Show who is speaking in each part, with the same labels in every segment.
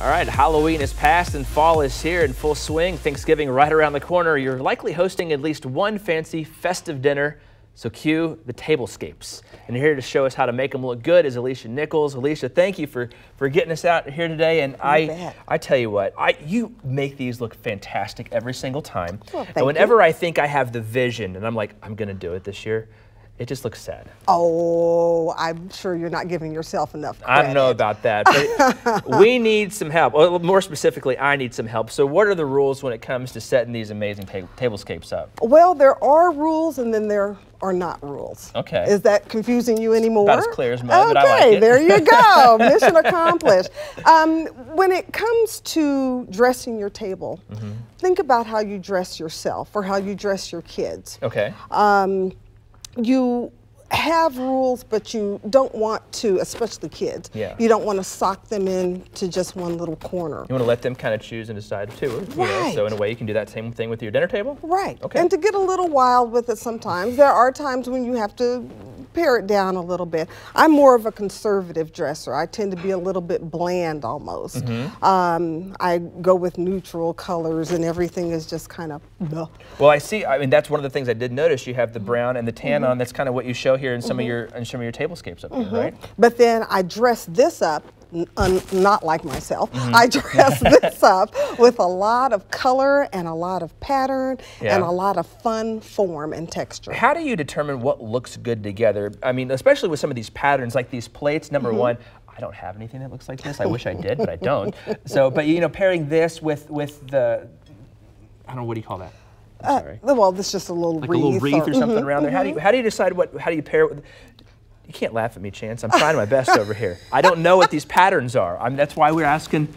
Speaker 1: All right, Halloween is past and fall is here in full swing. Thanksgiving right around the corner. You're likely hosting at least one fancy festive dinner, so cue the tablescapes. And here to show us how to make them look good is Alycia Nichols. Alycia, thank you for getting us out here today. And I tell you what, you make these look fantastic every single time.
Speaker 2: Well,
Speaker 1: and whenever I think I have the vision and I'm like, I'm gonna do it this year, it just looks sad.
Speaker 2: Oh, I'm sure you're not giving yourself enough credit.
Speaker 1: I don't know about that, but we need some help. Well, more specifically, I need some help. So what are the rules when it comes to setting these amazing tablescapes up?
Speaker 2: Well, there are rules and then there are not rules.
Speaker 1: Okay.
Speaker 2: Is that confusing you anymore?
Speaker 1: About as clear as mud, but I like it.
Speaker 2: Okay, there you go. Mission accomplished. When it comes to dressing your table, think about how you dress yourself or how you dress your kids.
Speaker 1: Okay.
Speaker 2: You have rules, but you don't want to, especially kids, you don't want to sock them into just one little corner.
Speaker 1: You want to let them kind of choose and decide too.
Speaker 2: Right.
Speaker 1: So in a way you can do that same thing with your dinner table?
Speaker 2: Right.
Speaker 1: Okay.
Speaker 2: And to get a little wild with it sometimes. There are times when you have to pare it down a little bit. I'm more of a conservative dresser. I tend to be a little bit bland almost. I go with neutral colors and everything is just kind of bleh.
Speaker 1: Well, I see. I mean, that's one of the things I did notice. You have the brown and the tan on. That's kind of what you show here in some of your tablescapes up here, right?
Speaker 2: But then I dress this up, not like myself. I dress this up with a lot of color and a lot of pattern and a lot of fun form and texture.
Speaker 1: How do you determine what looks good together? I mean, especially with some of these patterns, like these plates. Number one, I don't have anything that looks like this. I wish I did, but I don't. So, but you know, pairing this with the, I don't know, what do you call that? I'm sorry.
Speaker 2: Well, this is just a little
Speaker 1: like
Speaker 2: wreath.
Speaker 1: A little wreath or something around there. How do you decide how do you pair it with? You can't laugh at me, Chance. I'm trying my best over here. I don't know what these patterns are. That's why we're asking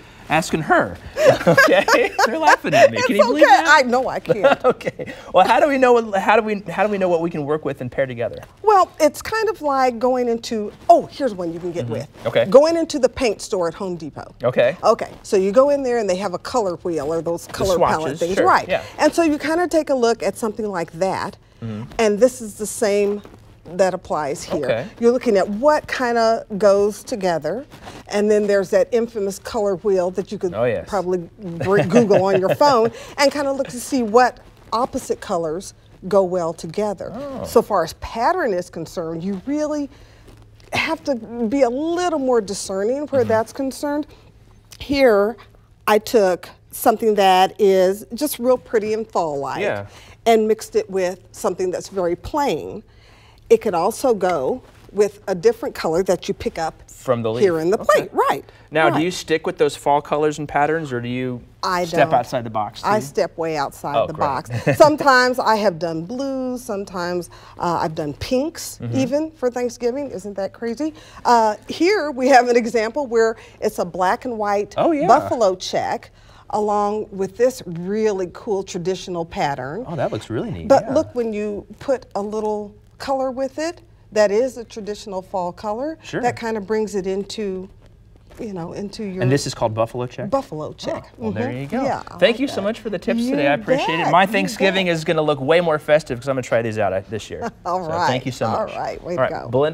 Speaker 1: her. Okay, they're laughing at me. Can you believe that?
Speaker 2: I know I can't.
Speaker 1: Okay. Well, how do we know what we can work with and pair together?
Speaker 2: Well, it's kind of like going into. Oh, here's one you can get with.
Speaker 1: Okay.
Speaker 2: Going into the paint store at Home Depot.
Speaker 1: Okay.
Speaker 2: Okay. So you go in there and they have a color wheel or those color palette things,
Speaker 1: sure,
Speaker 2: right?
Speaker 1: Yeah.
Speaker 2: And so you kind of take a look at something like that, and this is the same that applies here.
Speaker 1: Okay.
Speaker 2: You're looking at what kind of goes together, and then there's that infamous color wheel that you could probably Google on your phone and kind of look to see what opposite colors go well together. So far as pattern is concerned, you really have to be a little more discerning where that's concerned. Here, I took something that is just real pretty and fall-like and mixed it with something that's very plain. It could also go with a different color that you pick up
Speaker 1: from the leaf
Speaker 2: here in the plate, right?
Speaker 1: Now, do you stick with those fall colors and patterns, or do you step outside the box?
Speaker 2: I step way outside the box. Sometimes I have done blues. Sometimes I've done pinks, even for Thanksgiving. Isn't that crazy? Here we have an example where it's a black and white buffalo check, along with this really cool traditional pattern.
Speaker 1: Oh, that looks really neat.
Speaker 2: But look, when you put a little color with it, that is a traditional fall color. Sure. That kind of brings it into, you know, into your.
Speaker 1: And this is called buffalo check?
Speaker 2: Buffalo check.
Speaker 1: Oh, well, there you go.
Speaker 2: Yeah,
Speaker 1: Thank you so much for the tips today. I appreciate it. My Thanksgiving is going to look way more festive because I'm going to try these out this year.
Speaker 2: All right.
Speaker 1: Thank you so much.
Speaker 2: All right. Way to go.
Speaker 1: Belinda.